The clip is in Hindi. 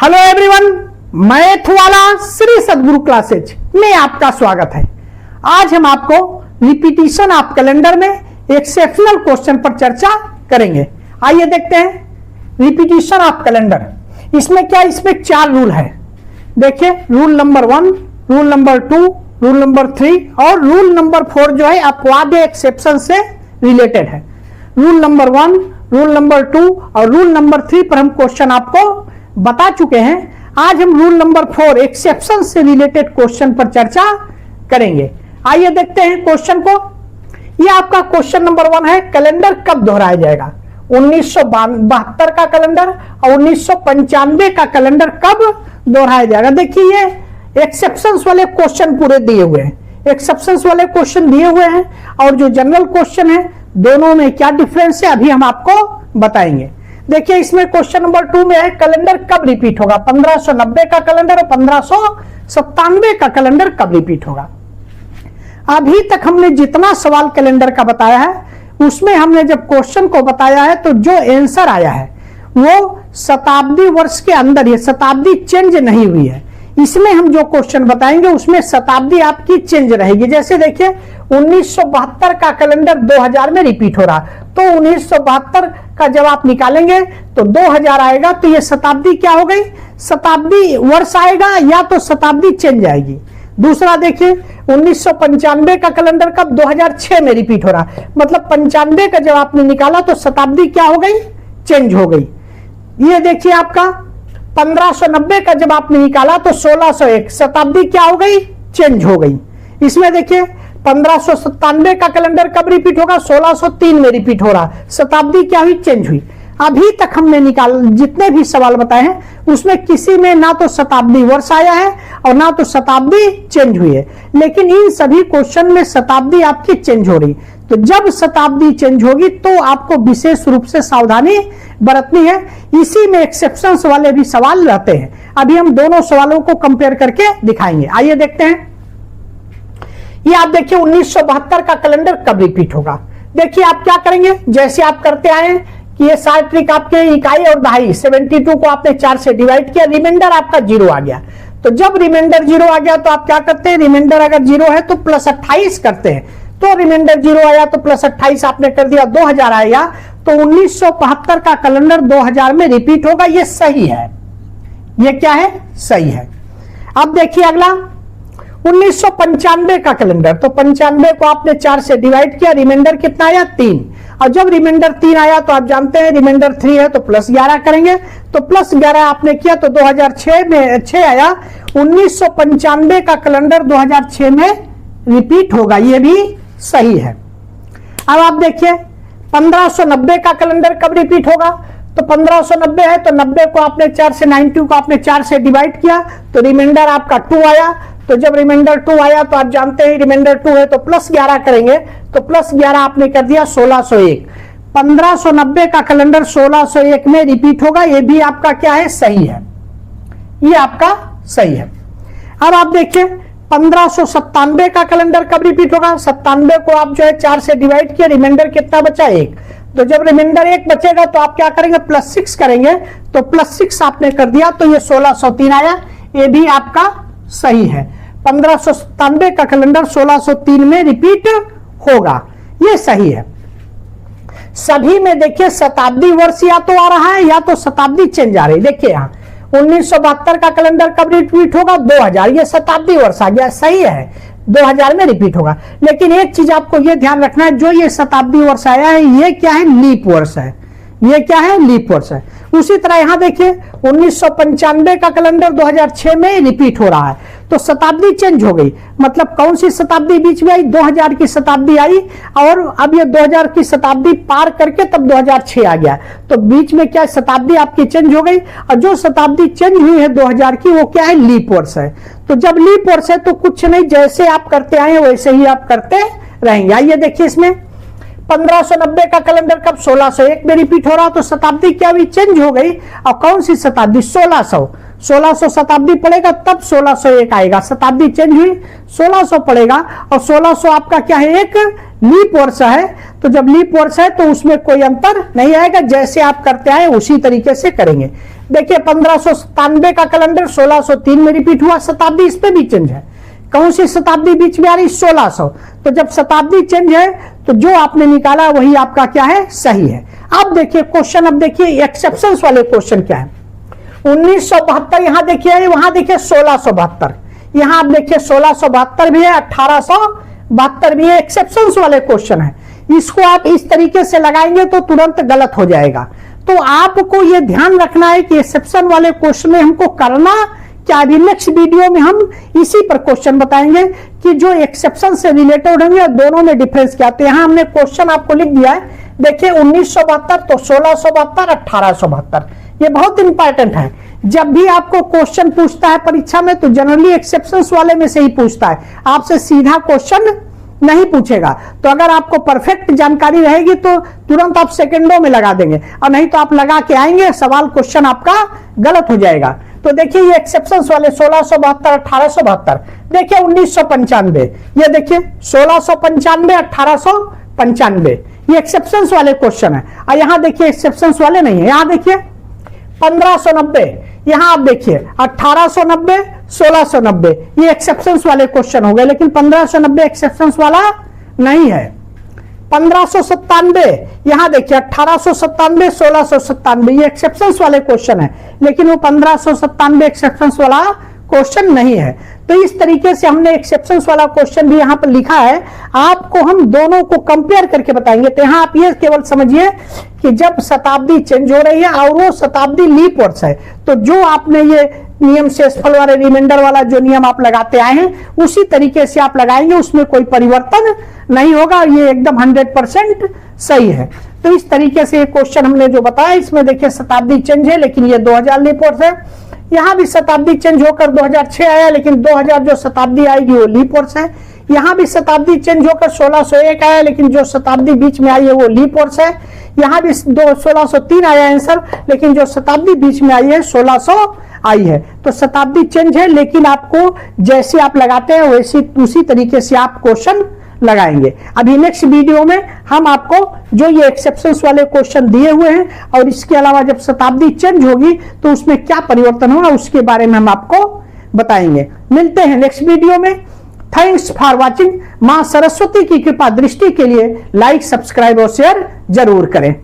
हेलो एवरीवन, मैथ वाला श्री सद्गुरु क्लासेज में आपका स्वागत है। आज हम आपको रिपीटिशन ऑफ कैलेंडर में एक्सेप्शनल क्वेश्चन पर चर्चा करेंगे। आइए देखते हैं रिपीटिशन ऑफ कैलेंडर। इसमें क्या, इसमें 4 रूल है। देखिए, rule number 1, rule number 2, rule number 3 और रूल नंबर 4 जो है अपवाद एक्सेप्शन से रिलेटेड है। रूल नंबर 1, रूल नंबर 2 और रूल नंबर 3 पर हम क्वेश्चन आपको बता चुके हैं। आज हम रूल नंबर 4 एक्सेप्शन से रिलेटेड क्वेश्चन पर चर्चा करेंगे। आइए देखते हैं क्वेश्चन को। ये आपका क्वेश्चन नंबर 1 है, कैलेंडर कब दोहराया जाएगा। 1972 का कैलेंडर और 1995 का कैलेंडर कब दोहराया जाएगा। देखिए, ये एक्सेप्शंस वाले क्वेश्चन पूरे दिए हुए हैं। एक्सेप्शंस वाले क्वेश्चन दिए हुए हैं और जो जनरल क्वेश्चन है दोनों में क्या डिफरेंस है अभी हम आपको बताएंगे। देखिए, इसमें क्वेश्चन नंबर 2 में है कैलेंडर कब रिपीट होगा। 1590 का कैलेंडर और 1597 का कैलेंडर कब रिपीट होगा। अभी तक हमने जितना सवाल कैलेंडर का बताया है उसमें हमने जब क्वेश्चन को बताया है तो जो आंसर आया है वो शताब्दी वर्ष के अंदर ही, शताब्दी चेंज नहीं हुई है। इसमें हम जो क्वेश्चन बताएंगे उसमें शताब्दी आपकी चेंज रहेगी। जैसे देखिए, 1972 का कैलेंडर 2000 में रिपीट हो रहा, तो 1972 का जब आप निकालेंगे तो 2000 आएगा, तो ये शताब्दी क्या हो गई, शताब्दी वर्ष आएगा या तो शताब्दी चेंज आएगी। दूसरा देखिए, 1995 का कैलेंडर कब 2006 में रिपीट हो रहा, मतलब 95 का जब आपने निकाला तो शताब्दी क्या हो गई, चेंज हो गई। ये देखिए आपका 1590 का जब आपने निकाला तो 1601, शताब्दी क्या हो गई, चेंज हो गई। इसमें देखिए 1597 का कैलेंडर कब रिपीट होगा, 1603 में रिपीट हो रहा, शताब्दी क्या हुई, चेंज हुई। अभी तक हमने जितने भी सवाल बताए हैं उसमें किसी में ना तो शताब्दी वर्ष आया है और ना तो शताब्दी चेंज हुई है, लेकिन इन सभी क्वेश्चन में शताब्दी आपकी चेंज हो रही। तो जब शताब्दी चेंज होगी तो आपको विशेष रूप से सावधानी बरतनी है। इसी में एक्सेप्शंस वाले भी सवाल रहते हैं। अभी हम दोनों सवालों को कंपेयर करके दिखाएंगे। आइए देखते हैं। ये आप देखिए 1972 का कैलेंडर कब रिपीट होगा। देखिए आप क्या करेंगे, जैसे आप करते आए हैं कि ये सारे ट्रिक आपके इकाई और दहाई 72 को आपने 4 से डिवाइड किया, रिमाइंडर आपका 0 आ गया। तो जब रिमाइंडर 0 आ गया तो आप क्या करते हैं, रिमाइंडर अगर 0 है तो प्लस 28 करते हैं। तो रिमाइंडर 0 आया तो प्लस 28 आपने कर दिया, 2000 आएगा। तो 1972 का कैलेंडर 2000 में रिपीट होगा, ये सही है। ये क्या है, सही है। अब देखिए अगला 1995 का कैलेंडर, तो 95 को आपने 4 से डिवाइड किया, रिमाइंडर कितना आया, 3। और जब रिमाइंडर 3 आया तो आप जानते हैं रिमाइंडर 3 है तो प्लस 11 करेंगे। तो प्लस 11 आपने किया तो 2006 में 6 आया। 1995 का कैलेंडर 2006 में रिपीट होगा, ये भी सही है। अब आप देखिए 1590 का कैलेंडर कब रिपीट होगा, तो 1590 है तो 90 को आपने 4 से 92 को आपने 4 से डिवाइड किया तो रिमाइंडर आपका 2 आया। तो जब रिमाइंडर 2 आया तो आप जानते हैं रिमाइंडर 2 है तो प्लस 11 करेंगे, तो प्लस 11 आपने कर दिया 1601। 1590 का कैलेंडर 1601 में रिपीट होगा, ये भी आपका क्या है, सही है। ये आपका सही है। अब आप देखिए 1597 का कैलेंडर कब रिपीट होगा। 97 को आप जो है 4 से डिवाइड किया, रिमाइंडर कितना बचा, 1। तो जब रिमाइंडर 1 बचेगा तो आप क्या करेंगे, प्लस 6 करेंगे। तो प्लस 6 आपने कर दिया तो ये 1603 आया, ये भी आपका सही है। 1597 का कैलेंडर 1603 में रिपीट होगा, ये सही है। सभी में देखिए शताब्दी वर्ष या तो आ रहा है या तो शताब्दी चेंज आ रही है। देखिए यहाँ 1972 का कैलेंडर कब रिपीट होगा, 2000, ये शताब्दी वर्ष आ गया, सही है, 2000 में रिपीट होगा। लेकिन एक चीज आपको ये ध्यान रखना है, जो ये शताब्दी वर्ष आया है ये क्या है, लीप वर्ष है। ये क्या है, लीप वर्ष है। उसी तरह यहां देखिए 1995 का कैलेंडर 2006 में रिपीट हो रहा है, तो शताब्दी चेंज हो गई। मतलब कौन सी शताब्दी बीच में आई, 2000 की शताब्दी आई और अब ये 2000 की शताब्दी पार करके तब 2006 आ गया। तो बीच में क्या शताब्दी आपकी चेंज हो गई, और जो शताब्दी चेंज हुई है 2000 की वो क्या है, लीप वर्ष है। तो जब लीप वर्ष है तो कुछ नहीं, जैसे आप करते आए वैसे ही आप करते रहेंगे। आइए देखिए इसमें 1590 का कैलेंडर कब 1601 में रिपीट हो रहा, तो शताब्दी क्या हुई, चेंज हो गई। और कौन सी शताब्दी, 1600 शताब्दी पड़ेगा तब 1601 आएगा। शताब्दी चेंज हुई, 1600 पड़ेगा और 1600 आपका क्या है, एक लीप वर्ष है। तो जब लीप वर्ष है तो उसमें कोई अंतर नहीं आएगा, जैसे आप करते आए उसी तरीके से करेंगे। देखिए 1597 का कैलेंडर 1603 में रिपीट हुआ, शताब्दी इस पे भी चेंज है। कौन सी शताब्दी बीच में आ रही? 1600। तो जब शताब्दी चेंज है तो जो आपने निकाला वही आपका क्या है? सही है। अब देखिए क्वेश्चन, अब देखिए एक्सेप्शंस वाले क्वेश्चन क्या है। 1972 यहां देखिए, वहां देखिए 1672, यहां आप देखिए 1672 भी है, 1872 भी है। एक्सेप्शंस वाले क्वेश्चन है, इसको आप इस तरीके से लगाएंगे तो तुरंत गलत हो जाएगा। तो आपको यह ध्यान रखना है कि एक्सेप्शन वाले क्वेश्चन में हमको करना क्या। अभी नेक्स्ट वीडियो में हम इसी पर क्वेश्चन बताएंगे कि जो एक्सेप्शन से रिलेटेड होंगे दोनों में डिफरेंस क्या। तो यहां हमने क्वेश्चन आपको लिख दिया है, देखिए 1972 तो 1672, 1872, ये बहुत इंपॉर्टेंट है। जब भी आपको क्वेश्चन पूछता है परीक्षा में तो जनरली एक्सेप्शंस वाले में से ही पूछता है, आपसे सीधा क्वेश्चन नहीं पूछेगा। तो अगर आपको परफेक्ट जानकारी रहेगी तो तुरंत आप सेकंडों में लगा देंगे, और नहीं तो आप लगा के आएंगे, सवाल क्वेश्चन आपका गलत हो जाएगा। तो देखिए ये एक्सेप्शंस वाले 1672, 1872, देखिए 1995, ये देखिए 1695, 1895, ये एक्सेप्शंस वाले क्वेश्चन है। और यहां देखिए एक्सेप्शंस वाले नहीं है, यहां देखिए 1590, यहां आप देखिए 1890, 1690, ये एक्सेप्शंस वाले क्वेश्चन हो गए, लेकिन 1590 एक्सेप्शंस वाला नहीं है। 1597, यहां देखिए 1897, 1697, ये एक्सेप्शंस वाले क्वेश्चन है, लेकिन वो 1597 एक्सेप्शंस वाला क्वेश्चन नहीं है। तो इस तरीके से हमने एक्सेप्शंस वाला क्वेश्चन भी यहां पर लिखा है, आपको हम दोनों को कंपेयर करके बताएंगे। तो यहां आप ये केवल समझिए कि जब शताब्दी चेंज हो रही है और वो शताब्दी लीप वर्ष है, तो जो आपने ये नियम शेषफल वाले रिमाइंडर वाला जो नियम आप लगाते आए हैं उसी तरीके से आप लगाएंगे, उसमें कोई परिवर्तन नहीं होगा, ये एकदम 100% सही है। तो इस तरीके से ये क्वेश्चन हमने जो बताया, इसमें देखिए शताब्दी चेंज है लेकिन ये 2000 लीप वर्ष है। यहां भी शताब्दी चेंज होकर 2006 आया, लेकिन 2000 जो शताब्दी आएगी वो लीप वर्ष है। यहां भी शताब्दी चेंज होकर 1601 आया, लेकिन जो शताब्दी बीच में आई है वो लीप वर्ष है। यहां भी 1603 आया आंसर, लेकिन जो शताब्दी बीच में आई है 1600 आई है। तो शताब्दी चेंज है, लेकिन आपको जैसे आप लगाते हैं वैसे उसी तरीके से आप क्वेश्चन लगाएंगे। अभी नेक्स्ट वीडियो में हम आपको जो ये एक्सेप्शंस वाले क्वेश्चन दिए हुए हैं और इसके अलावा जब शताब्दी चेंज होगी तो उसमें क्या परिवर्तन होगा उसके बारे में हम आपको बताएंगे। मिलते हैं नेक्स्ट वीडियो में। Thanks for watching. मां सरस्वती की कृपा दृष्टि के लिए लाइक, सब्सक्राइब और शेयर जरूर करें।